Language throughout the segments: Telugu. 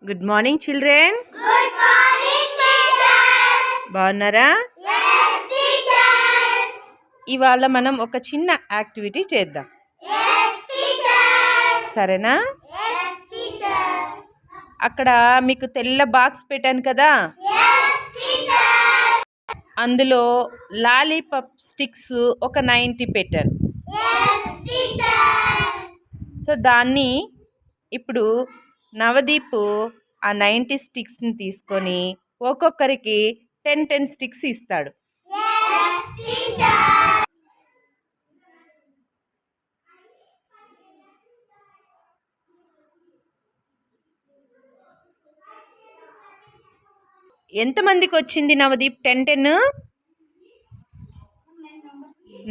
Good morning children. Good morning teacher. బాగున్నారా? yes teacher. ఇవాళ మనం ఒక చిన్న యాక్టివిటీ చేద్దాం. yes teacher. సరేనా? yes teacher. అక్కడ మీకు తెల్ల బాక్స్ పెట్టాను కదా, yes టీచర్. అందులో లాలీపాప్ స్టిక్స్ ఒక 90 పెట్టాను. yes teacher. సో దాన్ని ఇప్పుడు నవదీప్ ఆ 90 స్టిక్స్ని తీసుకొని ఒక్కొక్కరికి 10 స్టిక్స్ ఇస్తాడు. yes teacher. ఎంతమందికి వచ్చింది నవదీప్? 10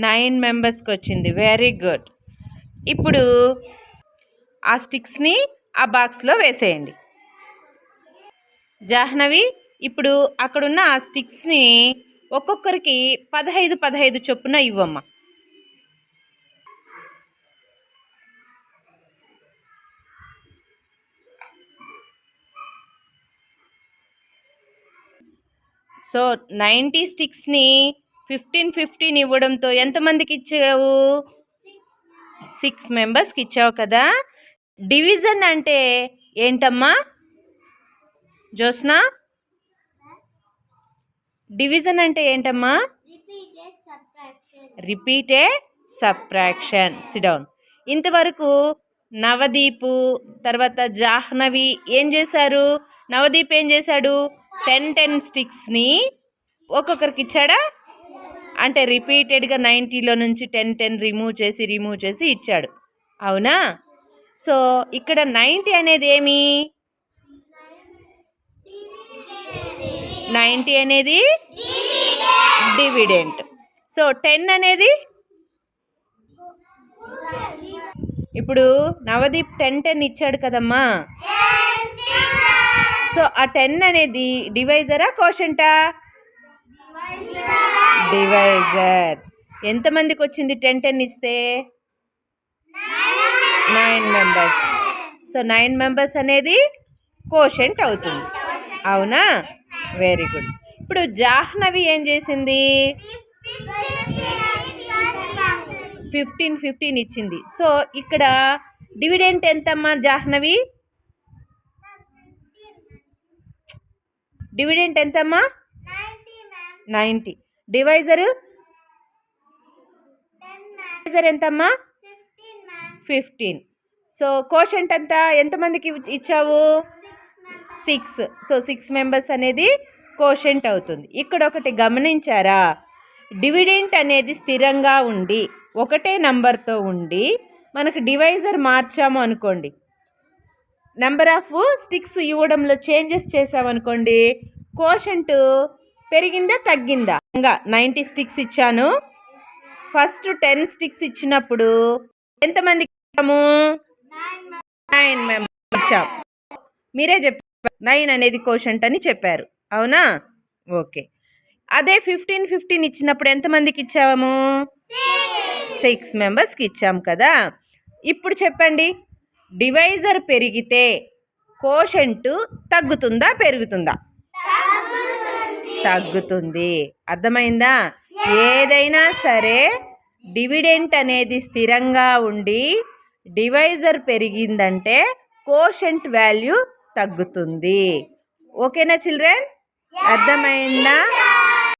9 మెంబర్స్కి వచ్చింది. Very good. ఇప్పుడు ఆ స్టిక్స్ని ఆ బాక్స్లో వేసేయండి. జాహ్నవి, ఇప్పుడు అక్కడున్న ఆ స్టిక్స్ని ఒక్కొక్కరికి 15 చొప్పున ఇవ్వమ్మా. సో 90 స్టిక్స్ని 15 ఇవ్వడంతో ఎంతమందికి ఇచ్చావు? 6 మెంబర్స్కి ఇచ్చావు కదా. డివిజన్ అంటే ఏంటమ్మా జోస్నా? డివిజన్ అంటే ఏంటమ్మా? Repeated subtraction. SIT down. ఇంతవరకు నవదీప్ తర్వాత జాహ్నవి ఏం చేశారు? నవదీప్ ఏం చేశాడు? 10 స్టిక్స్ని ఒక్కొక్కరికి ఇచ్చాడా? అంటే రిపీటెడ్గా 90లో నుంచి 10 రిమూవ్ చేసి ఇచ్చాడు. అవునా? సో ఇక్కడ 90 అనేది ఏమి? 90 అనేది డివిడెంట్. సో 10 అనేది ఇప్పుడు నవదీప్ 10 ఇచ్చాడు కదమ్మా. సో ఆ 10 అనేది డివైజరా కోషంటా? డివైజర్. ఎంతమందికి వచ్చింది 10 ఇస్తే? 9 మెంబర్స్. సో 9 మెంబర్స్ అనేది కోషంట్ అవుతుంది. అవునా? Very good. ఇప్పుడు జాహ్నవి ఏం చేసింది? 15 ఇచ్చింది. సో ఇక్కడ డివిడెంట్ ఎంతమ్మా జాహ్నవి? డివిడెంట్ ఎంతమ్మా? 90. డివైజరు ఎంతమ్మా? 15. సో కోషంట్ అంతా ఎంతమందికి ఇచ్చావు? 6. సో 6 మెంబర్స్ అనేది కోషంట్ అవుతుంది. ఇక్కడ ఒకటి గమనించారా? డివిడెంట్ అనేది స్థిరంగా ఉండి ఒకటే నంబర్తో ఉండి మనకు డివైజర్ మార్చాము అనుకోండి, నెంబర్ ఆఫ్ స్టిక్స్ ఇవ్వడంలో చేంజెస్ చేసామనుకోండి, కోషంట్ పెరిగిందా తగ్గిందా? ఇంకా 90 స్టిక్స్ ఇచ్చాను. ఫస్ట్ 10 స్టిక్స్ ఇచ్చినప్పుడు ఎంతమందికి ఇచ్చాము? 9 మెంబర్స్ ఇచ్చాము. మీరే చెప్పారు 9 అనేది కోషంట్ అని చెప్పారు. అవునా? ఓకే. అదే 15 ఇచ్చినప్పుడు ఎంతమందికి ఇచ్చాము? 6 మెంబర్స్కి ఇచ్చాము కదా. ఇప్పుడు చెప్పండి, డివైజర్ పెరిగితే కోషంట్ తగ్గుతుందా పెరుగుతుందా? తగ్గుతుంది. అర్థమైందా? ఏదైనా సరే డివిడెంట్ అనేది స్థిరంగా ఉండి డివైజర్ పెరిగిందంటే కోషంట్ వాల్యూ తగ్గుతుంది. ఓకేనా చిల్డ్రన్? అర్థమైందా?